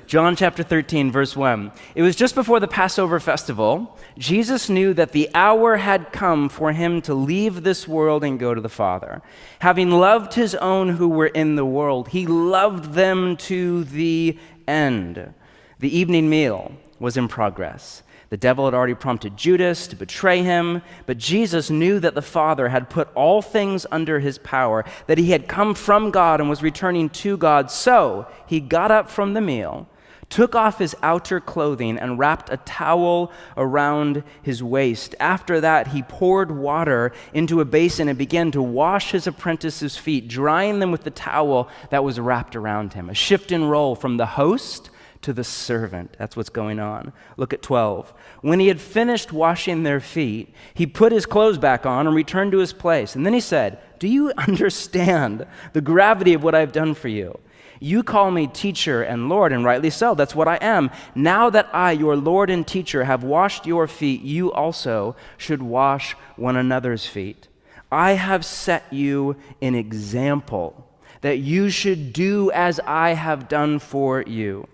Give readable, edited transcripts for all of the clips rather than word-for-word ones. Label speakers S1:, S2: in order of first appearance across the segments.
S1: John chapter 13, verse 1. It was just before the Passover festival. Jesus knew that the hour had come for him to leave this world and go to the Father. Having loved his own who were in the world, he loved them to the end. The evening meal was in progress. The devil had already prompted Judas to betray him, but Jesus knew that the Father had put all things under his power, that he had come from God and was returning to God. So he got up from the meal, took off his outer clothing, and wrapped a towel around his waist. After that, he poured water into a basin and began to wash his apprentices' feet, drying them with the towel that was wrapped around him. A shift in role from the host to the servant. That's what's going on. Look at 12. When he had finished washing their feet, he put his clothes back on and returned to his place. And then he said, "Do you understand the gravity of what I've done for you? You call me teacher and Lord, and rightly so. That's what I am. Now that I, your Lord and teacher, have washed your feet, you also should wash one another's feet. I have set you an example that you should do as I have done for you.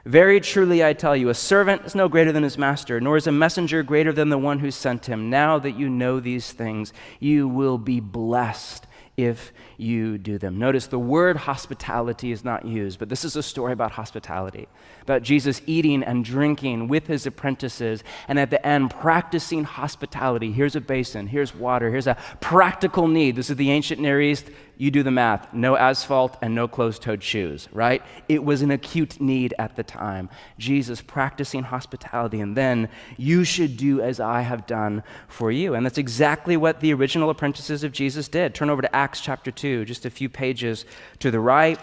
S1: Very truly I tell you, a servant is no greater than his master, nor is a messenger greater than the one who sent him. Now that you know these things, you will be blessed if you do them." Notice the word hospitality is not used, but this is a story about hospitality, about Jesus eating and drinking with his apprentices, and at the end practicing hospitality. Here's a basin, here's water, here's a practical need. This is the ancient Near East. You do the math. No asphalt and no closed-toed shoes, right? It was an acute need at the time. Jesus practicing hospitality, and then you should do as I have done for you. And that's exactly what the original apprentices of Jesus did. Turn over to Acts chapter 2, just a few pages to the right.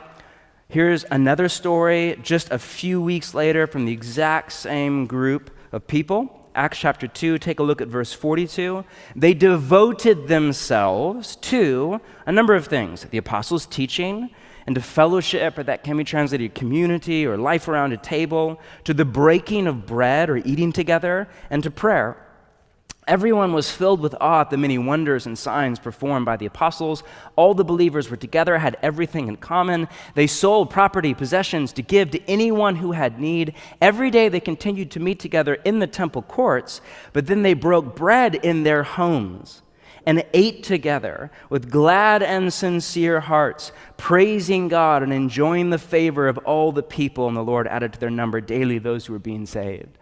S1: Here's another story just a few weeks later from the exact same group of people. Acts chapter 2, take a look at verse 42. They devoted themselves to a number of things: the apostles' teaching, and to fellowship, or that can be translated community or life around a table, to the breaking of bread or eating together, and to prayer. Everyone was filled with awe at the many wonders and signs performed by the apostles. All the believers were together, had everything in common. They sold property, possessions to give to anyone who had need. Every day they continued to meet together in the temple courts, but then they broke bread in their homes and ate together with glad and sincere hearts, praising God and enjoying the favor of all the people. And the Lord added to their number daily those who were being saved.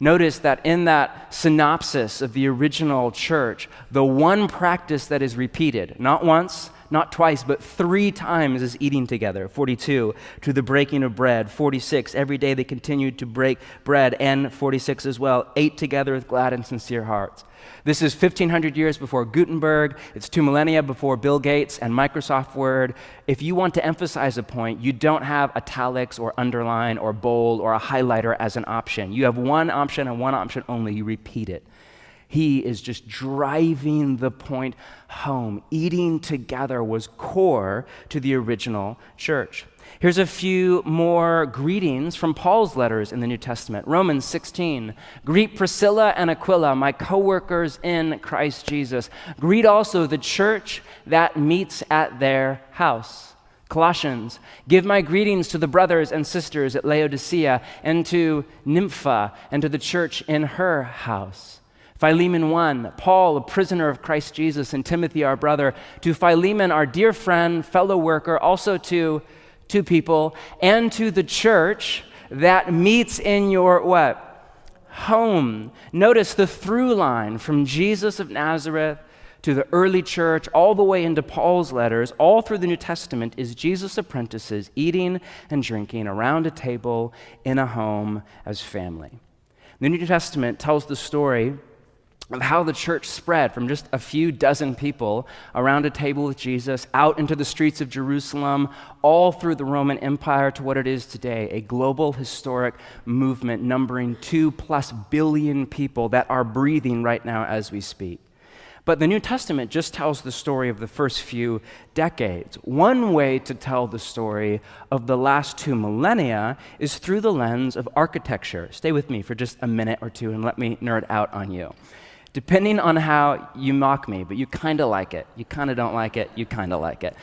S1: Notice that in that synopsis of the original church, the one practice that is repeated, not once, not twice, but 3 times, is eating together. 42, to the breaking of bread. 46, every day they continued to break bread. And 46 as well, ate together with glad and sincere hearts. This is 1,500 years before Gutenberg. It's 2 millennia before Bill Gates and Microsoft Word. If you want to emphasize a point, you don't have italics or underline or bold or a highlighter as an option. You have one option and one option only. You repeat it. He is just driving the point home. Eating together was core to the original church. Here's a few more greetings from Paul's letters in the New Testament. Romans 16, greet Priscilla and Aquila, my co-workers in Christ Jesus. Greet also the church that meets at their house. Colossians, give my greetings to the brothers and sisters at Laodicea and to Nympha and to the church in her house. Philemon 1, Paul, a prisoner of Christ Jesus, and Timothy, our brother. To Philemon, our dear friend, fellow worker, also to two people, and to the church that meets in your what? Home. Notice the through line from Jesus of Nazareth to the early church, all the way into Paul's letters, all through the New Testament, is Jesus' apprentices eating and drinking around a table in a home as family. The New Testament tells the story of how the church spread from just a few dozen people around a table with Jesus out into the streets of Jerusalem, all through the Roman Empire to what it is today, a global historic movement numbering 2+ billion people that are breathing right now as we speak. But the New Testament just tells the story of the first few decades. One way to tell the story of the last 2 millennia is through the lens of architecture. Stay with me for just a minute or two and let me nerd out on you. Depending on how you mock me, but you kind of like it. You kind of don't like it. You kind of like it.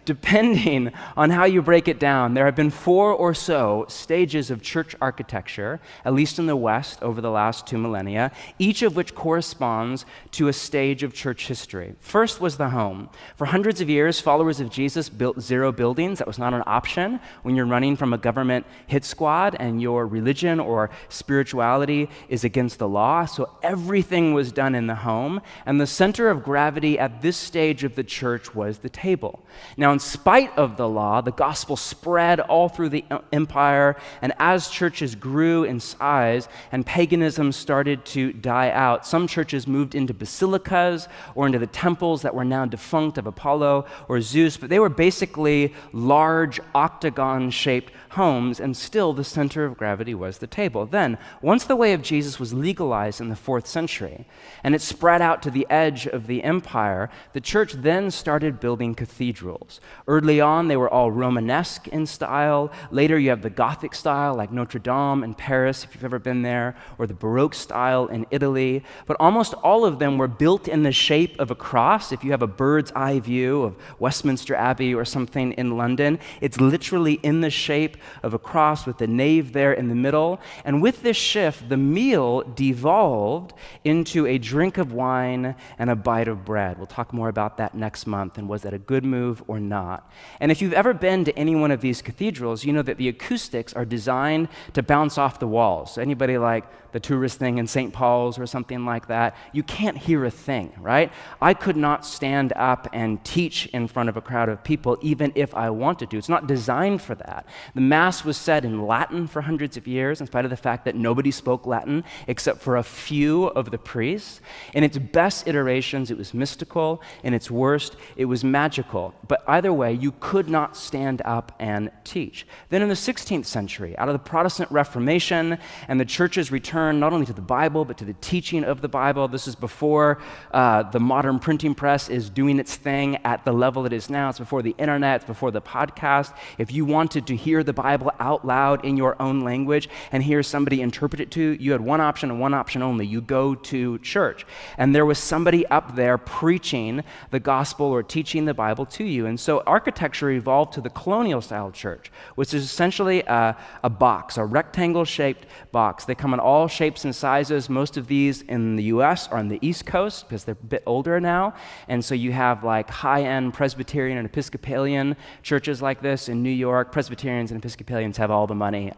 S1: Depending on how you break it down, there have been 4 or so stages of church architecture, at least in the West, over the last 2 millennia, each of which corresponds to a stage of church history. First was the home. For hundreds of years, followers of Jesus built 0 buildings. That was not an option when you're running from a government hit squad and your religion or spirituality is against the law. So everything was done in the home, and the center of gravity at this stage of the church was the table. Now, in spite of the law, the gospel spread all through the empire, and as churches grew in size and paganism started to die out, some churches moved into basilicas or into the temples that were now defunct of Apollo or Zeus, but they were basically large octagon-shaped homes, and still the center of gravity was the table. Then, once the way of Jesus was legalized in the 4th century, and it spread out to the edge of the empire, the church then started building cathedrals. Early on, they were all Romanesque in style. Later, you have the Gothic style, like Notre Dame in Paris, if you've ever been there, or the Baroque style in Italy. But almost all of them were built in the shape of a cross. If you have a bird's eye view of Westminster Abbey or something in London, it's literally in the shape of a cross with the nave there in the middle. And with this shift, the meal devolved into a drink of wine and a bite of bread. We'll talk more about that next month, and was that a good move or not. And if you've ever been to any one of these cathedrals, you know that the acoustics are designed to bounce off the walls. So anybody like the tourist thing in St. Paul's or something like that, you can't hear a thing, right? I could not stand up and teach in front of a crowd of people even if I wanted to. It's not designed for that. The Mass was said in Latin for hundreds of years, in spite of the fact that nobody spoke Latin except for a few of the priests. In its best iterations, it was mystical. In its worst, it was magical. But either way, you could not stand up and teach. Then in the 16th century, out of the Protestant Reformation and the church's return not only to the Bible, but to the teaching of the Bible, this is before the modern printing press is doing its thing at the level it is now. It's before the internet, it's before the podcast. If you wanted to hear the Bible out loud in your own language and hear somebody interpret it to you, you had one option and one option only. You go to church. And there was somebody up there preaching the gospel or teaching the Bible to you. And so architecture evolved to the colonial style church, which is essentially a box, a rectangle-shaped box. They come in all shapes and sizes. Most of these in the U.S. are on the East Coast because they're a bit older now. And so you have like high-end Presbyterian and Episcopalian churches like this in New York. Presbyterians and Episcopalians have all the money.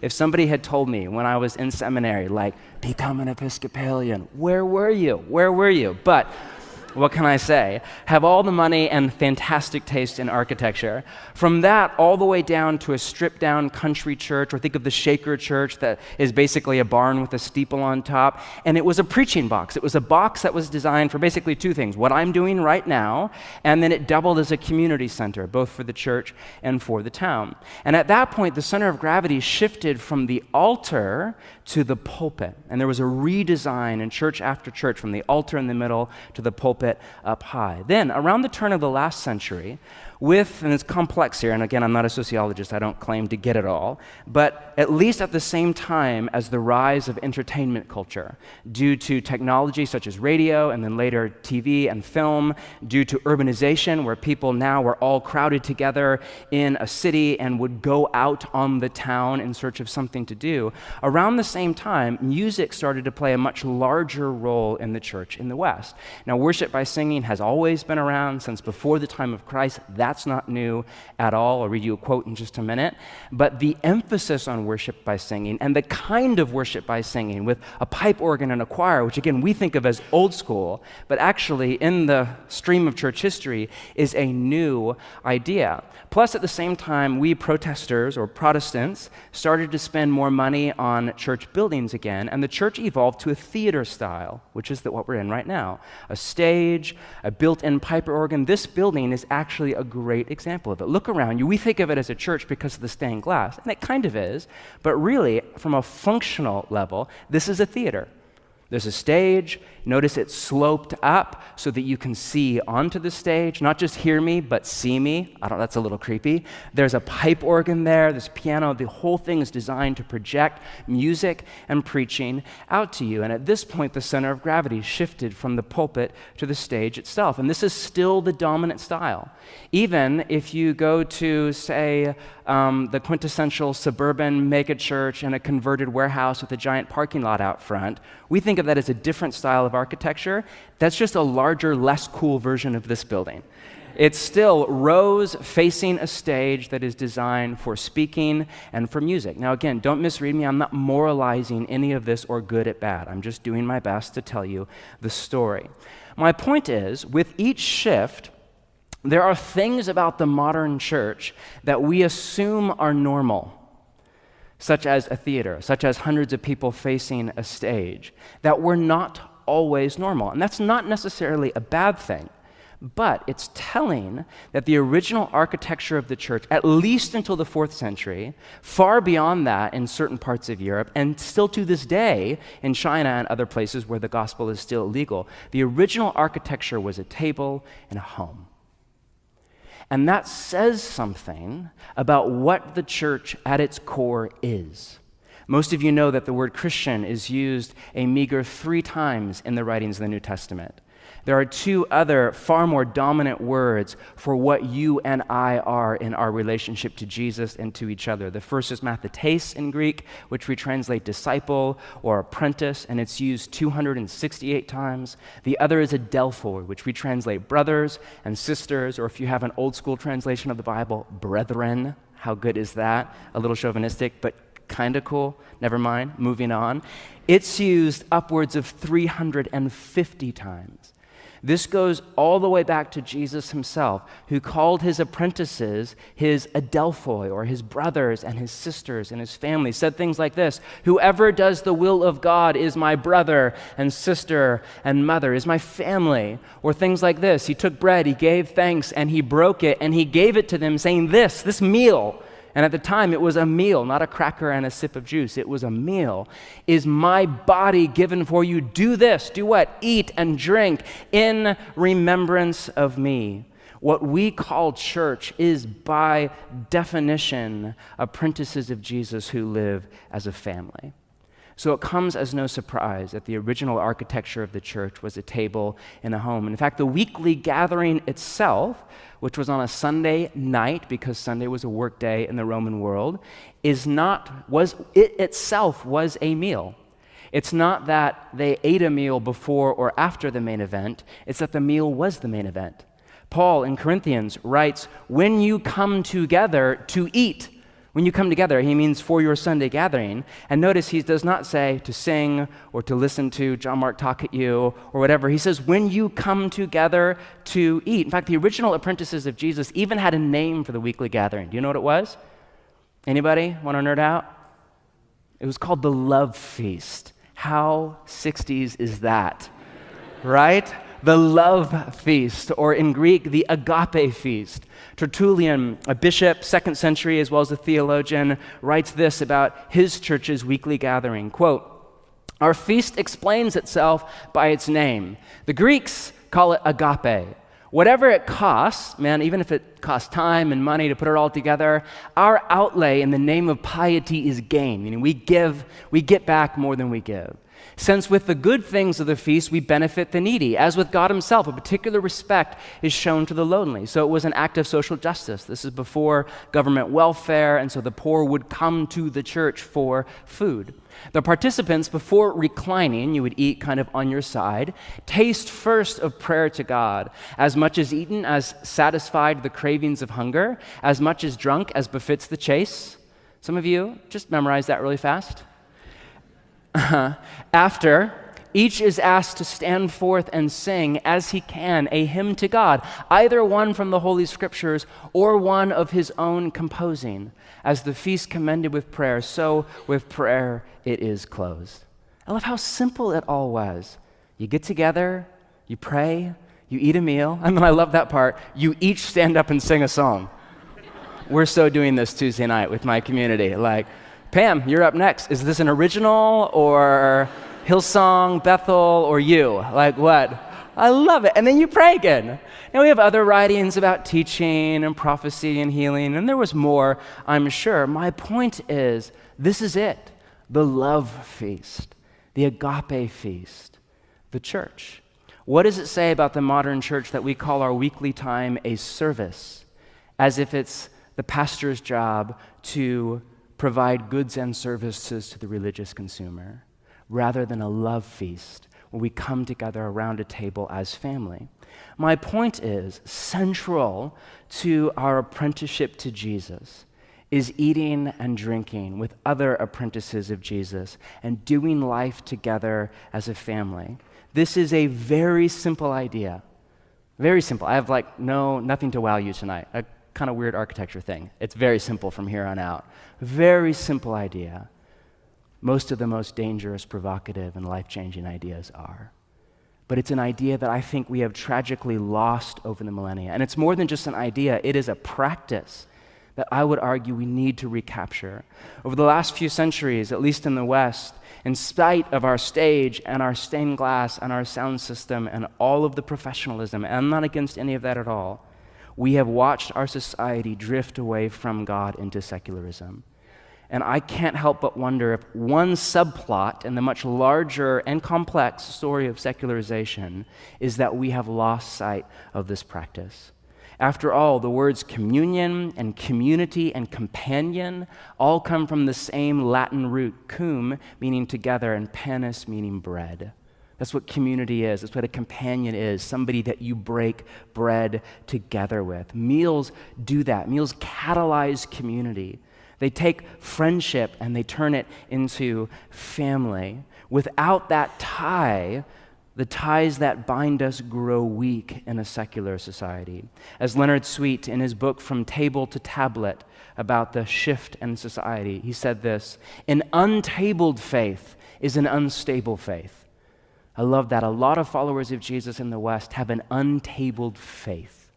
S1: If somebody had told me when I was in seminary, like, become an Episcopalian, where were you? Where were you? But what can I say? Have all the money and fantastic taste in architecture. From that all the way down to a stripped-down country church, or think of the Shaker Church that is basically a barn with a steeple on top. And it was a preaching box. It was a box that was designed for basically 2 things, what I'm doing right now, and then it doubled as a community center, both for the church and for the town. And at that point, the center of gravity shifted from the altar to the pulpit. And there was a redesign in church after church, from the altar in the middle to the pulpit up high. Then, around the turn of the last century, and it's complex here, and again, I'm not a sociologist, I don't claim to get it all, but at least at the same time as the rise of entertainment culture, due to technology such as radio, and then later TV and film, due to urbanization, where people now were all crowded together in a city and would go out on the town in search of something to do, around the same time, music started to play a much larger role in the church in the West. Now, worship by singing has always been around since before the time of Christ. That's not new at all. I'll read you a quote in just a minute. But the emphasis on worship by singing, and the kind of worship by singing with a pipe organ and a choir, which again we think of as old school, but actually in the stream of church history is a new idea. Plus, at the same time, we protesters or Protestants started to spend more money on church buildings again, and the church evolved to a theater style, which is what we're in right now. A stage, a built-in pipe organ. This building is actually a great example of it. Look around you. We think of it as a church because of the stained glass, and it kind of is, but really, from a functional level, this is a theater. There's a stage. Notice it's sloped up so that you can see onto the stage, not just hear me, but see me. That's a little creepy. There's a pipe organ there, there's a piano. The whole thing is designed to project music and preaching out to you. And at this point, the center of gravity shifted from the pulpit to the stage itself. And this is still the dominant style. Even if you go to, say, the quintessential suburban megachurch and a converted warehouse with a giant parking lot out front, we think of that as a different style of architecture. That's just a larger, less cool version of this building. It's still rows facing a stage that is designed for speaking and for music. Now again, don't misread me. I'm not moralizing any of this or good at bad. I'm just doing my best to tell you the story. My point is, with each shift, there are things about the modern church that we assume are normal, such as a theater, such as hundreds of people facing a stage, that were not always normal. And that's not necessarily a bad thing, but it's telling that the original architecture of the church, at least until the 4th century, far beyond that in certain parts of Europe, and still to this day in China and other places where the gospel is still illegal, the original architecture was a table and a home. And that says something about what the church at its core is. Most of you know that the word Christian is used a meager 3 times in the writings of the New Testament. There are 2 other far more dominant words for what you and I are in our relationship to Jesus and to each other. The first is mathetes in Greek, which we translate disciple or apprentice, and it's used 268 times. The other is adelphoi, which we translate brothers and sisters, or if you have an old school translation of the Bible, brethren. How good is that? A little chauvinistic, but kind of cool. Never mind, moving on. It's used upwards of 350 times. This goes all the way back to Jesus himself, who called his apprentices his adelphoi, or his brothers and his sisters and his family. Said things like this: whoever does the will of God is my brother and sister and mother, is my family. Or things like this: he took bread, he gave thanks, and he broke it, and he gave it to them, saying this meal. And at the time, it was a meal, not a cracker and a sip of juice. It was a meal. Is my body given for you? Do this. Do what? Eat and drink in remembrance of me. What we call church is, by definition, apprentices of Jesus who live as a family. So it comes as no surprise that the original architecture of the church was a table and a home. In fact, the weekly gathering itself, which was on a Sunday night, because Sunday was a work day in the Roman world, itself was a meal. It's not that they ate a meal before or after the main event, it's that the meal was the main event. Paul in Corinthians writes, when you come together to eat. When you come together, he means for your Sunday gathering. And notice he does not say to sing or to listen to John Mark talk at you or whatever. He says when you come together to eat. In fact, the original apprentices of Jesus even had a name for the weekly gathering. Do you know what it was? Anybody want to nerd out? It was called the Love Feast. How 60s is that? Right? The Love Feast, or in Greek, the Agape Feast. Tertullian, a bishop, 2nd century, as well as a theologian, writes this about his church's weekly gathering, quote, our feast explains itself by its name. The Greeks call it agape. Whatever it costs, man, even if it costs time and money to put it all together, our outlay in the name of piety is gain. Meaning we get back more than we give. Since with the good things of the feast we benefit the needy, as with God himself, a particular respect is shown to the lonely. So it was an act of social justice. This is before government welfare, and so the poor would come to the church for food. The participants, before reclining, you would eat kind of on your side, taste first of prayer to God, as much as eaten as satisfied the cravings of hunger, as much as drunk as befits the chase. Some of you, just memorize that really fast. After, each is asked to stand forth and sing as he can a hymn to God, either one from the Holy Scriptures or one of his own composing. As the feast commended with prayer, so with prayer it is closed. I love how simple it all was. You get together, you pray, you eat a meal, and then I love that part, you each stand up and sing a song. We're so doing this Tuesday night with my community. Like, Pam, you're up next. Is this an original or Hillsong, Bethel, or you? Like what? I love it. And then you pray again. Now we have other writings about teaching and prophecy and healing, and there was more, I'm sure. My point is, this is it. The love feast, the agape feast, the church. What does it say about the modern church that we call our weekly time a service, as if it's the pastor's job to provide goods and services to the religious consumer, rather than a love feast where we come together around a table as family? My point is, central to our apprenticeship to Jesus is eating and drinking with other apprentices of Jesus and doing life together as a family. This is a very simple idea. Very simple. I have nothing to wow you tonight. A kind of weird architecture thing. It's very simple from here on out. Very simple idea. Most of the most dangerous, provocative, and life-changing ideas are. But it's an idea that I think we have tragically lost over the millennia. And it's more than just an idea, it is a practice that I would argue we need to recapture. Over the last few centuries, at least in the West, in spite of our stage and our stained glass and our sound system and all of the professionalism, and I'm not against any of that at all, we have watched our society drift away from God into secularism. And I can't help but wonder if one subplot in the much larger and complex story of secularization is that we have lost sight of this practice. After all, the words communion and community and companion all come from the same Latin root, cum, meaning together, and panis, meaning bread. That's what community is. That's what a companion is, somebody that you break bread together with. Meals do that. Meals catalyze community. They take friendship and they turn it into family. Without that tie, the ties that bind us grow weak in a secular society. As Leonard Sweet, in his book From Table to Tablet, about the shift in society, he said this: an untabled faith is an unstable faith. I love that. A lot of followers of Jesus in the West have an untabled faith.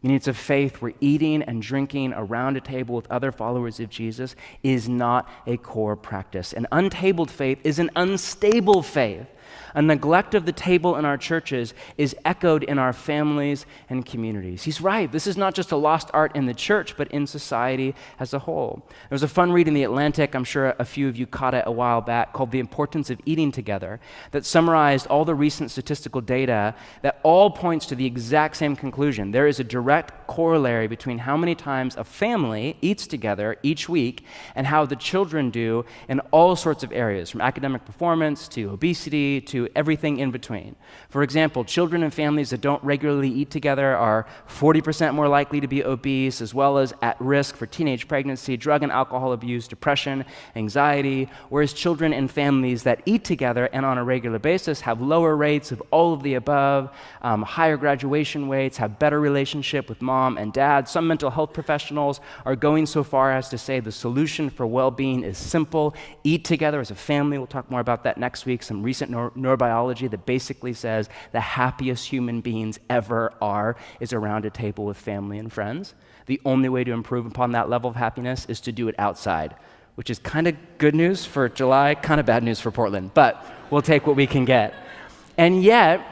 S1: Meaning it's a faith where eating and drinking around a table with other followers of Jesus is not a core practice. An untabled faith is an unstable faith. A neglect of the table in our churches is echoed in our families and communities. He's right. This is not just a lost art in the church, but in society as a whole. There was a fun read in The Atlantic, I'm sure a few of you caught it a while back, called The Importance of Eating Together, that summarized all the recent statistical data that all points to the exact same conclusion. There is a direct corollary between how many times a family eats together each week and how the children do in all sorts of areas, from academic performance to obesity to everything in between. For example, children and families that don't regularly eat together are 40% more likely to be obese, as well as at risk for teenage pregnancy, drug and alcohol abuse, depression, anxiety, whereas children and families that eat together and on a regular basis have lower rates of all of the above, higher graduation rates, have better relationship with mom and dad. Some mental health professionals are going so far as to say the solution for well-being is simple: eat together as a family. We'll talk more about that next week. Some recent neurobiology that basically says the happiest human beings ever are is around a table with family and friends. The only way to improve upon that level of happiness is to do it outside, which is kind of good news for July, kind of bad news for Portland, but we'll take what we can get. And yet,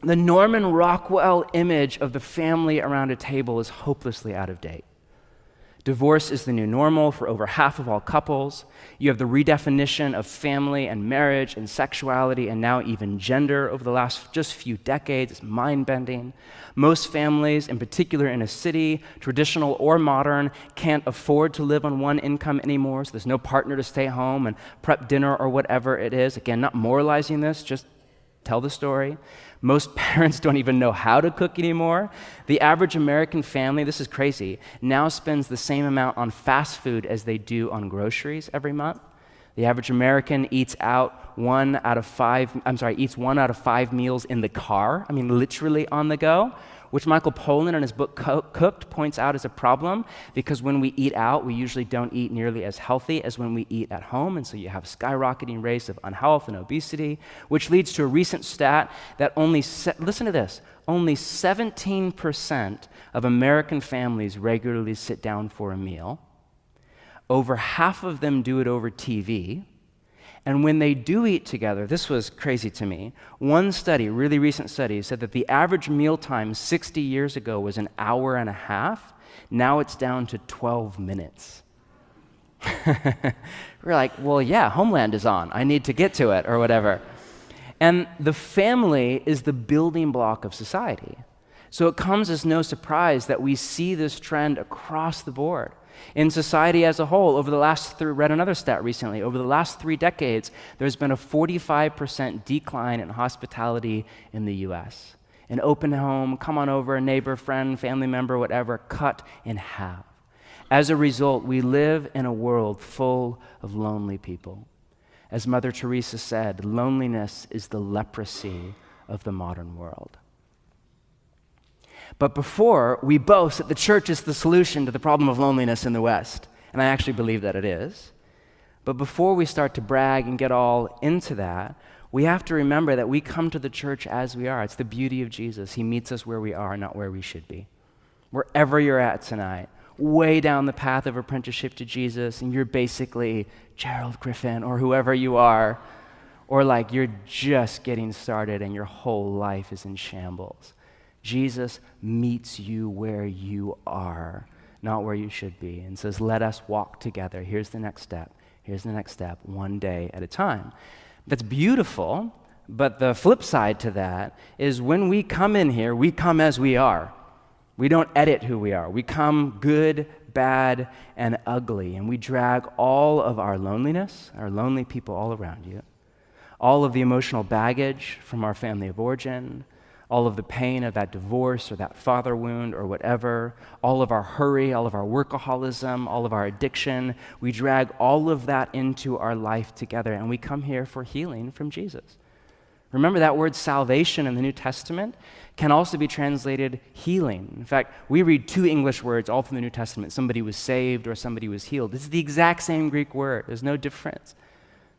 S1: the Norman Rockwell image of the family around a table is hopelessly out of date. Divorce is the new normal for over half of all couples. You have the redefinition of family and marriage and sexuality and now even gender over the last just few decades. It's mind-bending. Most families, in particular in a city, traditional or modern, can't afford to live on one income anymore, so there's no partner to stay home and prep dinner or whatever it is. Again, not moralizing this, just tell the story. Most parents don't even know how to cook anymore. The average American family, this is crazy, now spends the same amount on fast food as they do on groceries every month. The average American eats one out of five meals in the car, literally on the go, which Michael Pollan in his book Cooked points out as a problem, because when we eat out, we usually don't eat nearly as healthy as when we eat at home, and so you have skyrocketing rates of unhealth and obesity, which leads to a recent stat that listen to this, only 17% of American families regularly sit down for a meal. Over half of them do it over TV, And when they do eat together, this was crazy to me. One study, really recent study, said that the average mealtime 60 years ago was an hour and a half. Now it's down to 12 minutes. We're like, well, yeah, Homeland is on. I need to get to it or whatever. And the family is the building block of society. So it comes as no surprise that we see this trend across the board. In society as a whole, read another stat recently, over the last 3 decades, there's been a 45% decline in hospitality in the US. An open home, come on over, neighbor, friend, family member, whatever, cut in half. As a result, we live in a world full of lonely people. As Mother Teresa said, loneliness is the leprosy of the modern world. But before we boast that the church is the solution to the problem of loneliness in the West, and I actually believe that it is, but before we start to brag and get all into that, we have to remember that we come to the church as we are. It's the beauty of Jesus. He meets us where we are, not where we should be. Wherever you're at tonight, way down the path of apprenticeship to Jesus, and you're basically Gerald Griffin or whoever you are, or like you're just getting started and your whole life is in shambles. Jesus meets you where you are, not where you should be, and says, let us walk together. Here's the next step. Here's the next step, one day at a time. That's beautiful, but the flip side to that is when we come in here, we come as we are. We don't edit who we are. We come good, bad, and ugly, and we drag all of our loneliness, our lonely people all around you, all of the emotional baggage from our family of origin, all of the pain of that divorce or that father wound or whatever, all of our hurry, all of our workaholism, all of our addiction. We drag all of that into our life together, and we come here for healing from Jesus. Remember that word salvation in the New Testament can also be translated healing. In fact, we read 2 English words all through the New Testament. Somebody was saved or somebody was healed. This is the exact same Greek word. There's no difference.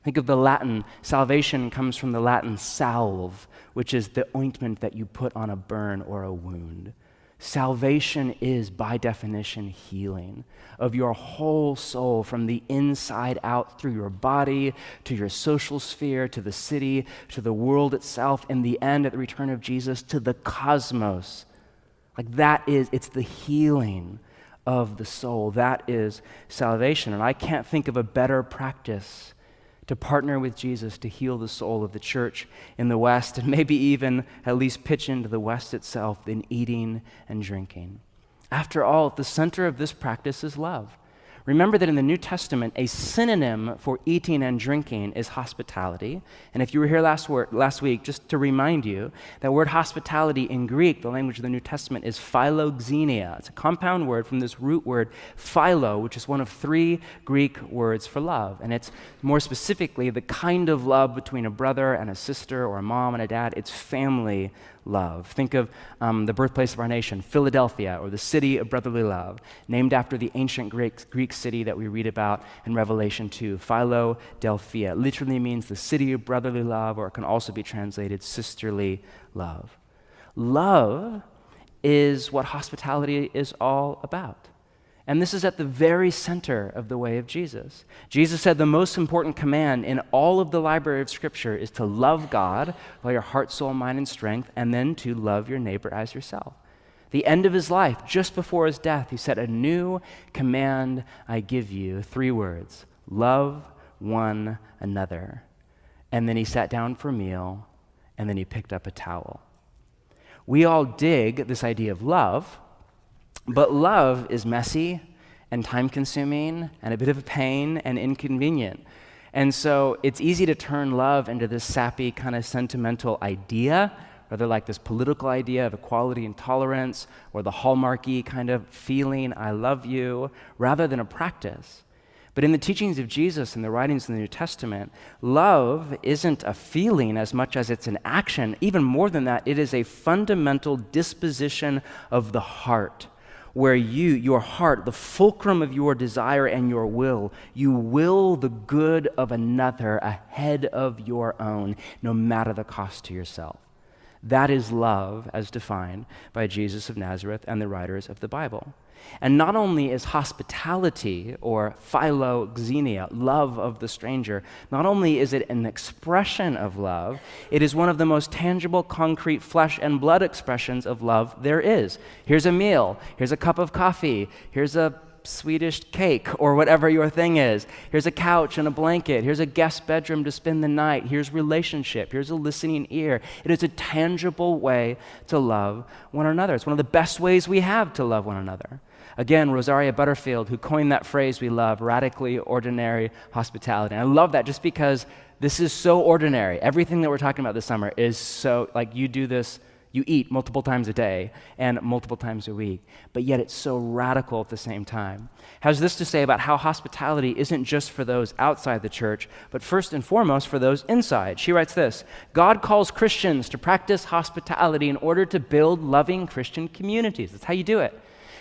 S1: Think of the Latin. Salvation comes from the Latin salve, which is the ointment that you put on a burn or a wound. Salvation is, by definition, healing of your whole soul from the inside out through your body, to your social sphere, to the city, to the world itself, in the end, at the return of Jesus, to the cosmos. Like that is, it's the healing of the soul. That is salvation. And I can't think of a better practice to partner with Jesus to heal the soul of the church in the West, and maybe even at least pitch into the West itself than eating and drinking. After all, at the center of this practice is love. Remember that in the New Testament, a synonym for eating and drinking is hospitality. And if you were here last week, just to remind you, that word hospitality in Greek, the language of the New Testament, is philoxenia. It's a compound word from this root word philo, which is one of 3 Greek words for love. And it's more specifically the kind of love between a brother and a sister or a mom and a dad. It's family love. Think of the birthplace of our nation, Philadelphia, or the city of brotherly love, named after the ancient Greek city that we read about in Revelation 2, Philadelphia. It literally means the city of brotherly love, or it can also be translated sisterly love. Love is what hospitality is all about. And this is at the very center of the way of Jesus. Jesus said the most important command in all of the library of Scripture is to love God with all your heart, soul, mind, and strength, and then to love your neighbor as yourself. The end of his life, just before his death, he said, a new command I give you, 3 words, love one another. And then he sat down for a meal, and then he picked up a towel. We all dig this idea of love, but love is messy and time-consuming and a bit of a pain and inconvenient. And so it's easy to turn love into this sappy kind of sentimental idea, whether like this political idea of equality and tolerance, or the hallmarky kind of feeling, I love you, rather than a practice. But in the teachings of Jesus and the writings in the New Testament, love isn't a feeling as much as it's an action. Even more than that, it is a fundamental disposition of the heart, where your heart, the fulcrum of your desire and your will, you will the good of another ahead of your own, no matter the cost to yourself. That is love as defined by Jesus of Nazareth and the writers of the Bible. And not only is hospitality, or philoxenia, love of the stranger, not only is it an expression of love, it is one of the most tangible, concrete, flesh and blood expressions of love there is. Here's a meal, here's a cup of coffee, here's a Swedish cake, or whatever your thing is. Here's a couch and a blanket. Here's a guest bedroom to spend the night. Here's relationship. Here's a listening ear. It is a tangible way to love one another. It's one of the best ways we have to love one another. Again, Rosaria Butterfield, who coined that phrase we love, radically ordinary hospitality. And I love that just because this is so ordinary. Everything that we're talking about this summer is so, like, you do this, you eat multiple times a day and multiple times a week, but yet it's so radical at the same time. Has this to say about how hospitality isn't just for those outside the church, but first and foremost for those inside. She writes this: God calls Christians to practice hospitality in order to build loving Christian communities. That's how you do it.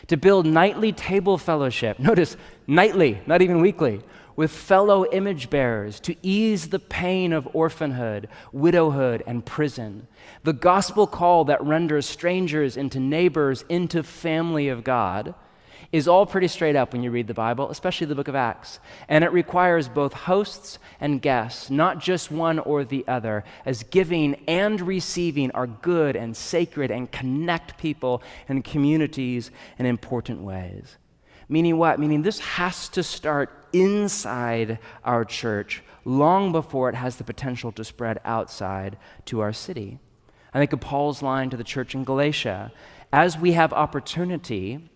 S1: To build nightly table fellowship. Notice, nightly, not even weekly, with fellow image bearers, to ease the pain of orphanhood, widowhood, and prison. The gospel call that renders strangers into neighbors, into family of God, is all pretty straight up when you read the Bible, especially the book of Acts. And it requires both hosts and guests, not just one or the other, as giving and receiving are good and sacred and connect people and communities in important ways. Meaning what? Meaning this has to start inside our church long before it has the potential to spread outside to our city. I think of Paul's line to the church in Galatia: as we have opportunity,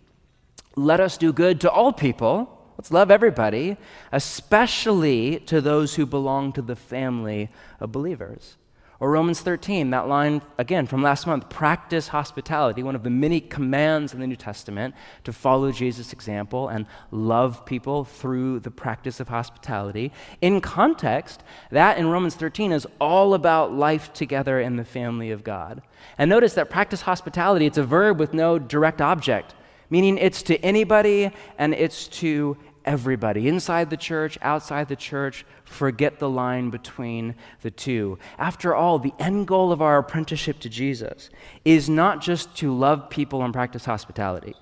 S1: let us do good to all people. Let's love everybody, especially to those who belong to the family of believers. Or Romans 13, that line, again, from last month: practice hospitality, one of the many commands in the New Testament to follow Jesus' example and love people through the practice of hospitality. In context, that in Romans 13 is all about life together in the family of God. And notice that practice hospitality, it's a verb with no direct object, meaning it's to anybody and it's to everybody, inside the church, outside the church. Forget the line between the two. After all, the end goal of our apprenticeship to Jesus is not just to love people and practice hospitality.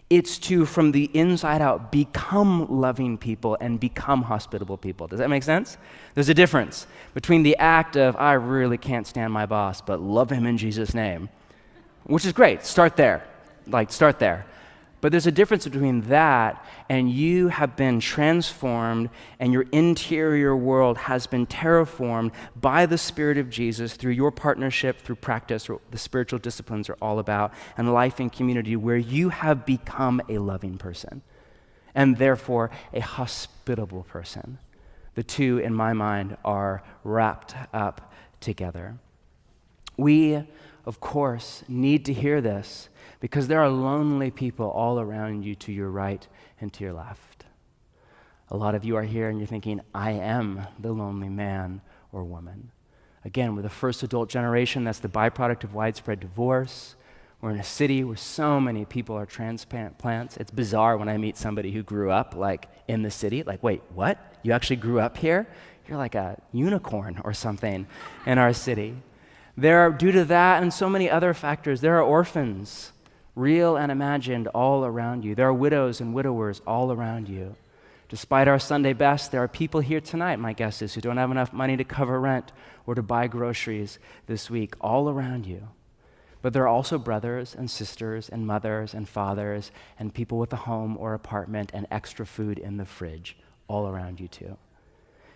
S1: It's to, from the inside out, become loving people and become hospitable people. Does that make sense? There's a difference between the act of, I really can't stand my boss, but love him in Jesus' name, which is great. Start there. Start there. But there's a difference between that and you have been transformed and your interior world has been terraformed by the Spirit of Jesus through your partnership, through practice, or the spiritual disciplines are all about, and life and community, where you have become a loving person and therefore a hospitable person. The two, in my mind, are wrapped up together. We, of course, need to hear this, because there are lonely people all around you, to your right and to your left. A lot of you are here and you're thinking, I am the lonely man or woman. Again, we're the first adult generation. That's the byproduct of widespread divorce. We're in a city where so many people are transplants. It's bizarre when I meet somebody who grew up in the city. Wait, what? You actually grew up here? You're like a unicorn or something in our city. Due to that and so many other factors, there are orphans, real and imagined, all around you. There are widows and widowers all around you. Despite our Sunday best, there are people here tonight, my guess is, who don't have enough money to cover rent or to buy groceries this week, all around you. But there are also brothers and sisters and mothers and fathers and people with a home or apartment and extra food in the fridge, all around you too.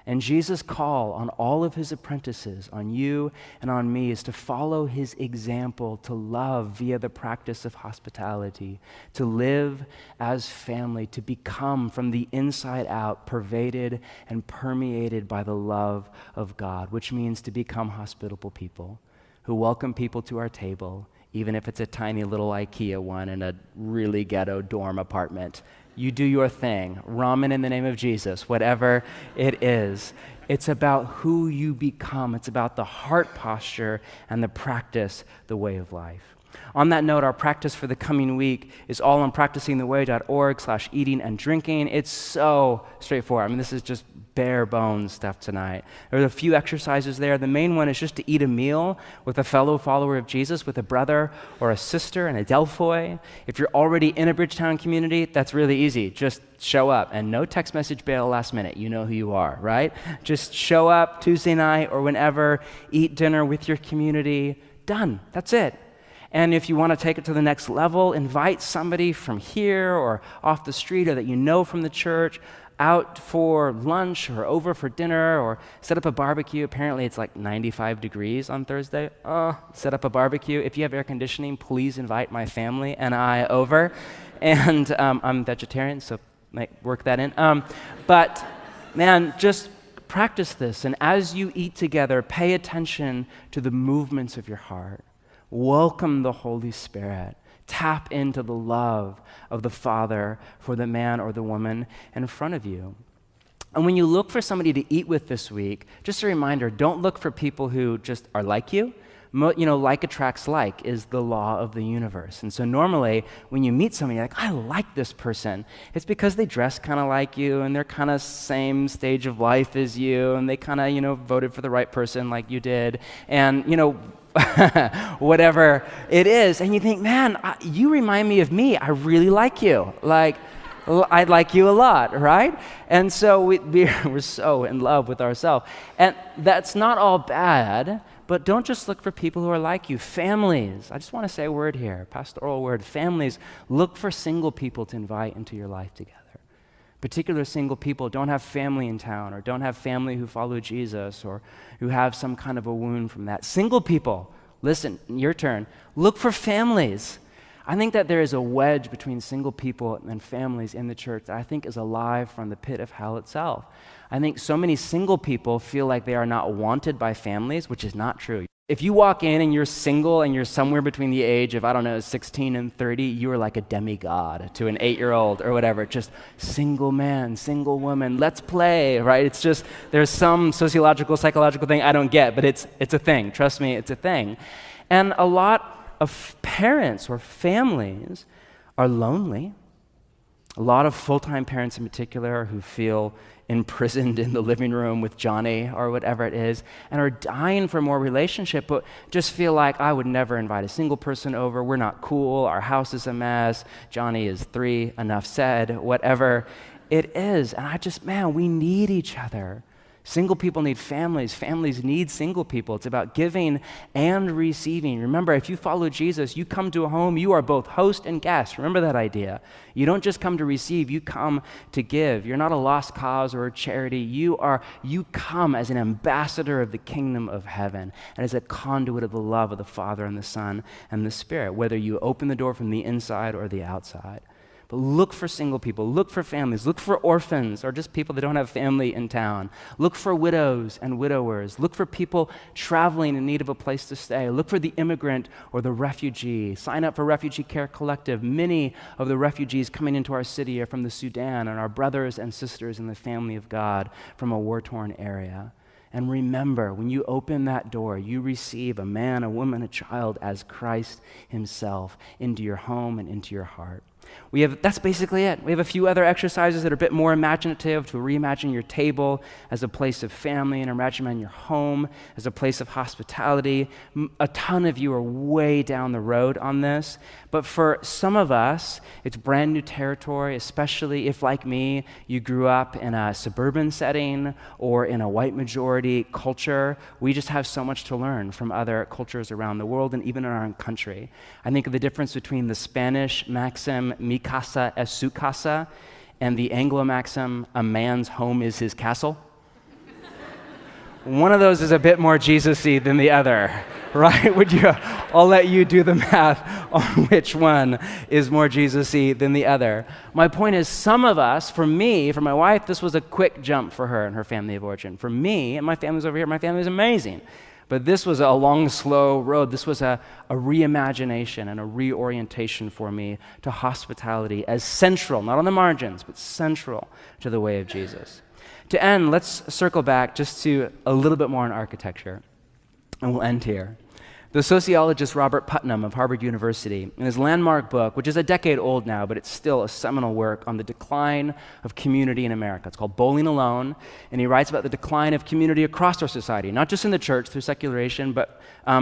S1: And Jesus' call on all of his apprentices, on you and on me, is to follow his example, to love via the practice of hospitality, to live as family, to become from the inside out pervaded and permeated by the love of God, which means to become hospitable people who welcome people to our table, even if it's a tiny little IKEA one in a really ghetto dorm apartment. You do your thing, ramen in the name of Jesus, whatever it is. It's about who you become. It's about the heart posture and the practice, the way of life. On that note, our practice for the coming week is all on practicingtheway.org/eating and drinking. It's so straightforward. I mean, this is just bare bones stuff tonight. There's a few exercises there. The main one is just to eat a meal with a fellow follower of Jesus, with a brother or a sister in Adelphoi. If you're already in a Bridgetown community, that's really easy. Just show up, and no text message bail last minute. You know who you are, right? Just show up Tuesday night or whenever, eat dinner with your community. Done. That's it. And if you want to take it to the next level, invite somebody from here or off the street or that you know from the church out for lunch or over for dinner, or set up a barbecue. Apparently it's like 95 degrees on Thursday. Set up a barbecue. If you have air conditioning, please invite my family and I over. And I'm vegetarian, so might work that in. But man, just practice this. And as you eat together, pay attention to the movements of your heart. Welcome the Holy Spirit. Tap into the love of the Father for the man or the woman in front of you. And when you look for somebody to eat with this week, just a reminder, don't look for people who just are like you. Like attracts like is the law of the universe. And so normally when you meet somebody, you're like, I like this person. It's because they dress kind of like you, and they're kind of same stage of life as you, and they kind of, voted for the right person like you did. And, whatever it is, and you think, man, you remind me of me. I really like you. Like, I like you a lot, right? And so we're so in love with ourselves. And that's not all bad, but don't just look for people who are like you. Families, I just want to say a word here, pastoral word. Families, look for single people to invite into your life together. Particular single people don't have family in town, or don't have family who follow Jesus, or who have some kind of a wound from that. Single people, listen, your turn. Look for families. I think that there is a wedge between single people and families in the church that I think is alive from the pit of hell itself. I think so many single people feel like they are not wanted by families, which is not true. If you walk in and you're single and you're somewhere between the age of, 16 and 30, you are like a demigod to an 8-year-old or whatever. Just single man, single woman, let's play, right? It's just, there's some sociological, psychological thing I don't get, but it's a thing. Trust me, it's a thing. And a lot of parents or families are lonely. A lot of full-time parents in particular who feel imprisoned in the living room with Johnny or whatever it is, and are dying for more relationship, but just feel like, I would never invite a single person over. We're not cool. Our house is a mess. Johnny is 3, enough said, whatever it is. And we need each other. Single people need families. Families need single people. It's about giving and receiving. Remember, if you follow Jesus, you come to a home, you are both host and guest. Remember that idea. You don't just come to receive, you come to give. You're not a lost cause or a charity. You come as an ambassador of the kingdom of heaven, and as a conduit of the love of the Father and the Son and the Spirit, whether you open the door from the inside or the outside. But look for single people, look for families, look for orphans or just people that don't have family in town. Look for widows and widowers. Look for people traveling in need of a place to stay. Look for the immigrant or the refugee. Sign up for Refugee Care Collective. Many of the refugees coming into our city are from the Sudan, and our brothers and sisters in the family of God from a war-torn area. And remember, when you open that door, you receive a man, a woman, a child as Christ himself into your home and into your heart. That's basically it. We have a few other exercises that are a bit more imaginative, to reimagine your table as a place of family, and imagine your home as a place of hospitality. A ton of you are way down the road on this, but for some of us, it's brand new territory, especially if, like me, you grew up in a suburban setting or in a white majority culture. We just have so much to learn from other cultures around the world and even in our own country. I think of the difference between the Spanish maxim, mi casa es su casa, and the Anglo maxim, a man's home is his castle. One of those is a bit more Jesus-y than the other, right? I'll let you do the math on which one is more Jesus-y than the other. My point is, some of us, for me, for my wife, this was a quick jump for her and her family of origin. For me, and my family's over here, my family's amazing. But this was a long, slow road. This was a reimagination and a reorientation for me to hospitality as central, not on the margins, but central to the way of Jesus. To end, let's circle back just to a little bit more on architecture, and we'll end here. The sociologist Robert Putnam of Harvard University, in his landmark book, which is a decade old now, but it's still a seminal work on the decline of community in America. It's called Bowling Alone, and he writes about the decline of community across our society, not just in the church through secularization, but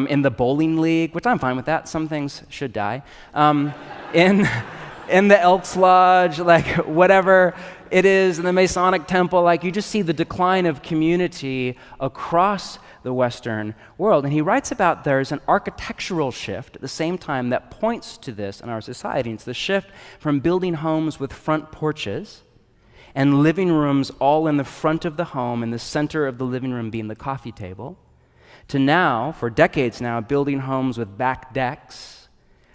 S1: in the bowling league, which I'm fine with that. Some things should die. In the Elks Lodge, like whatever it is, in the Masonic Temple, like you just see the decline of community across the Western world. And he writes about there's an architectural shift at the same time that points to this in our society. It's the shift from building homes with front porches and living rooms all in the front of the home and the center of the living room being the coffee table, to now, for decades now, building homes with back decks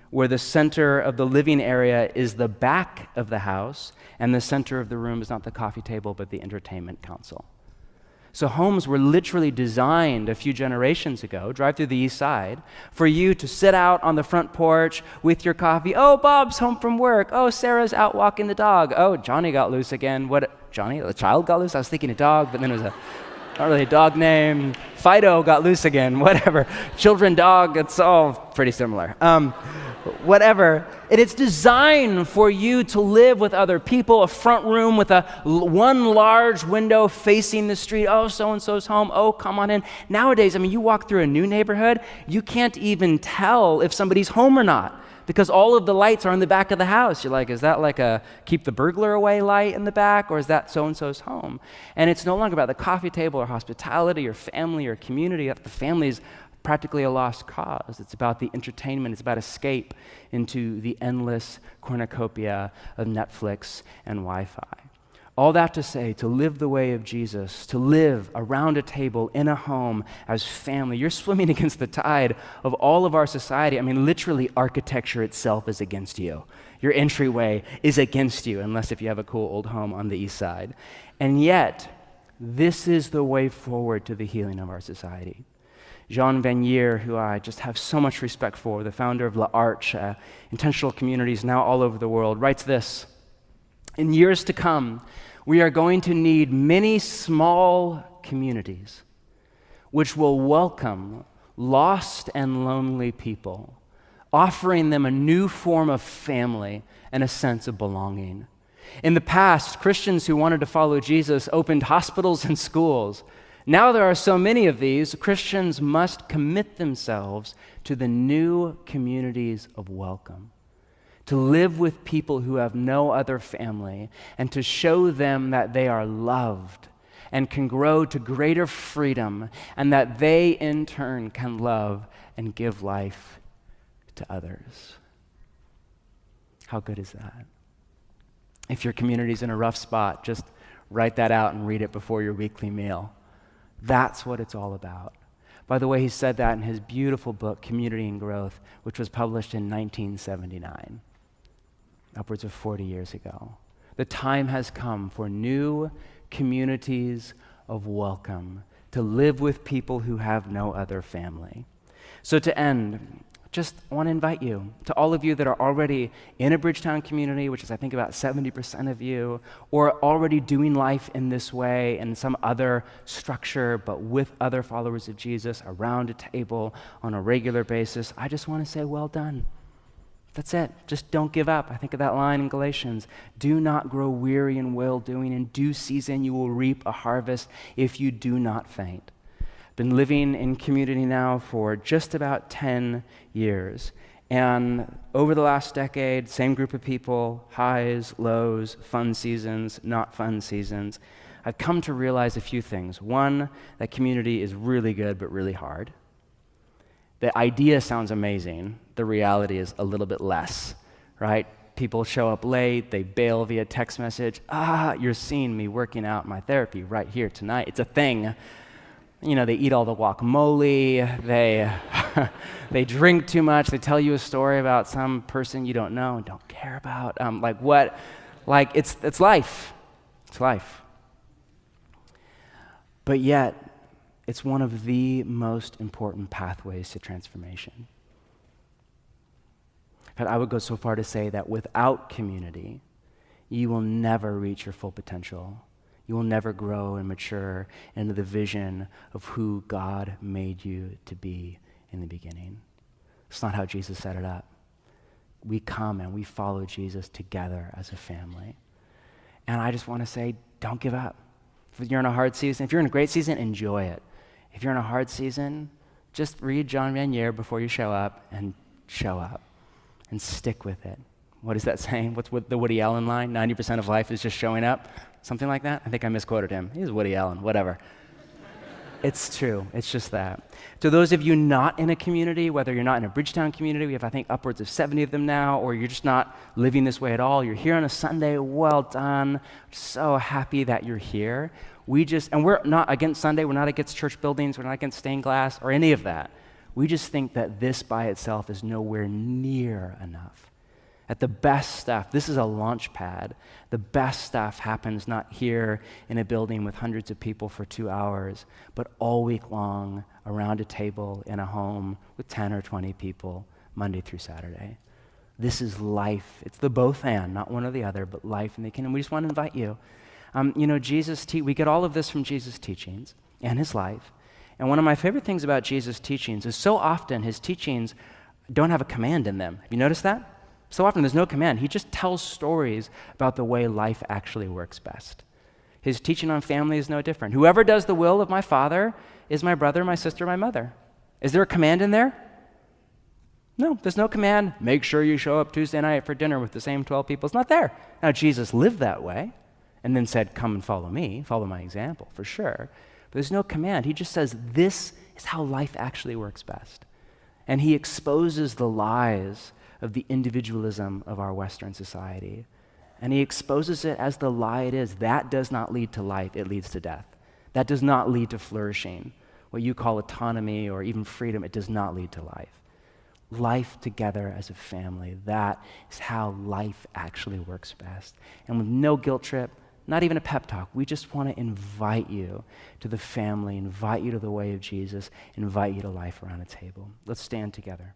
S1: where the center of the living area is the back of the house and the center of the room is not the coffee table but the entertainment console. So homes were literally designed a few generations ago, drive through the east side, for you to sit out on the front porch with your coffee. Oh, Bob's home from work. Oh, Sarah's out walking the dog. Oh, Johnny got loose again. What, Johnny, the child got loose? I was thinking a dog, but then it was not really a dog name. Fido got loose again, whatever. Children, dog, it's all pretty similar. Whatever. It's designed for you to live with other people, a front room with one large window facing the street. Oh, so-and-so's home. Oh, come on in. Nowadays, you walk through a new neighborhood, you can't even tell if somebody's home or not because all of the lights are in the back of the house. You're like, is that like a keep the burglar away light in the back, or is that so-and-so's home? And it's no longer about the coffee table or hospitality or family or community. The family's practically a lost cause. It's about the entertainment. It's about escape into the endless cornucopia of Netflix and Wi-Fi. All that to say, to live the way of Jesus, to live around a table in a home as family, you're swimming against the tide of all of our society. Literally, architecture itself is against you. Your entryway is against you, unless if you have a cool old home on the east side. And yet, this is the way forward to the healing of our society. Jean Vanier, who I just have so much respect for, the founder of L'Arche, intentional communities now all over the world, writes this: in years to come, we are going to need many small communities which will welcome lost and lonely people, offering them a new form of family and a sense of belonging. In the past, Christians who wanted to follow Jesus opened hospitals and schools. Now there are so many of these, Christians must commit themselves to the new communities of welcome, to live with people who have no other family, and to show them that they are loved and can grow to greater freedom, and that they in turn can love and give life to others. How good is that? If your community's in a rough spot, just write that out and read it before your weekly meal. That's what it's all about. By the way, he said that in his beautiful book, Community and Growth, which was published in 1979, upwards of 40 years ago. The time has come for new communities of welcome, to live with people who have no other family. So to end, just want to invite you, to all of you that are already in a Bridgetown community, which is I think about 70% of you, or already doing life in this way in some other structure, but with other followers of Jesus around a table on a regular basis, I just want to say, well done. That's it. Just don't give up. I think of that line in Galatians. Do not grow weary in well-doing. In due season you will reap a harvest if you do not faint. Been living in community now for just about 10 years. And over the last decade, same group of people, highs, lows, fun seasons, not fun seasons. I've come to realize a few things. One, that community is really good but really hard. The idea sounds amazing. The reality is a little bit less, right? People show up late, they bail via text message. You're seeing me working out my therapy right here tonight. It's a thing. They eat all the guacamole, they drink too much, they tell you a story about some person you don't know and don't care about. It's life. It's life. But yet, it's one of the most important pathways to transformation. In fact, I would go so far to say that without community, you will never reach your full potential. You will never grow and mature into the vision of who God made you to be in the beginning. It's not how Jesus set it up. We come and we follow Jesus together as a family. And I just want to say, don't give up. If you're in a hard season, if you're in a great season, enjoy it. If you're in a hard season, just read John Vanier before you show up and stick with it. What is that saying? What's with the Woody Allen line? 90% of life is just showing up? Something like that? I think I misquoted him. He's Woody Allen, whatever. It's true. It's just that. To those of you not in a community, whether you're not in a Bridgetown community, we have, I think, upwards of 70 of them now, or you're just not living this way at all, you're here on a Sunday, well done. So happy that you're here. And we're not against Sunday, we're not against church buildings, we're not against stained glass or any of that. We just think that this by itself is nowhere near enough. At the best stuff, this is a launch pad. The best stuff happens not here in a building with hundreds of people for 2 hours, but all week long around a table in a home with 10 or 20 people, Monday through Saturday. This is life. It's the both and, not one or the other, but life in the kingdom. We just want to invite you. We get all of this from Jesus' teachings and his life. And one of my favorite things about Jesus' teachings is so often his teachings don't have a command in them. Have you noticed that? So often there's no command. He just tells stories about the way life actually works best. His teaching on family is no different. Whoever does the will of my Father is my brother, my sister, my mother. Is there a command in there? No, there's no command. Make sure you show up Tuesday night for dinner with the same 12 people. It's not there. Now, Jesus lived that way and then said, come and follow me, follow my example, for sure. But there's no command. He just says, this is how life actually works best. And he exposes the lies of the individualism of our Western society. And he exposes it as the lie it is. That does not lead to life, it leads to death. That does not lead to flourishing. What you call autonomy or even freedom, it does not lead to life. Life together as a family, that is how life actually works best. And with no guilt trip, not even a pep talk, we just want to invite you to the family, invite you to the way of Jesus, invite you to life around a table. Let's stand together.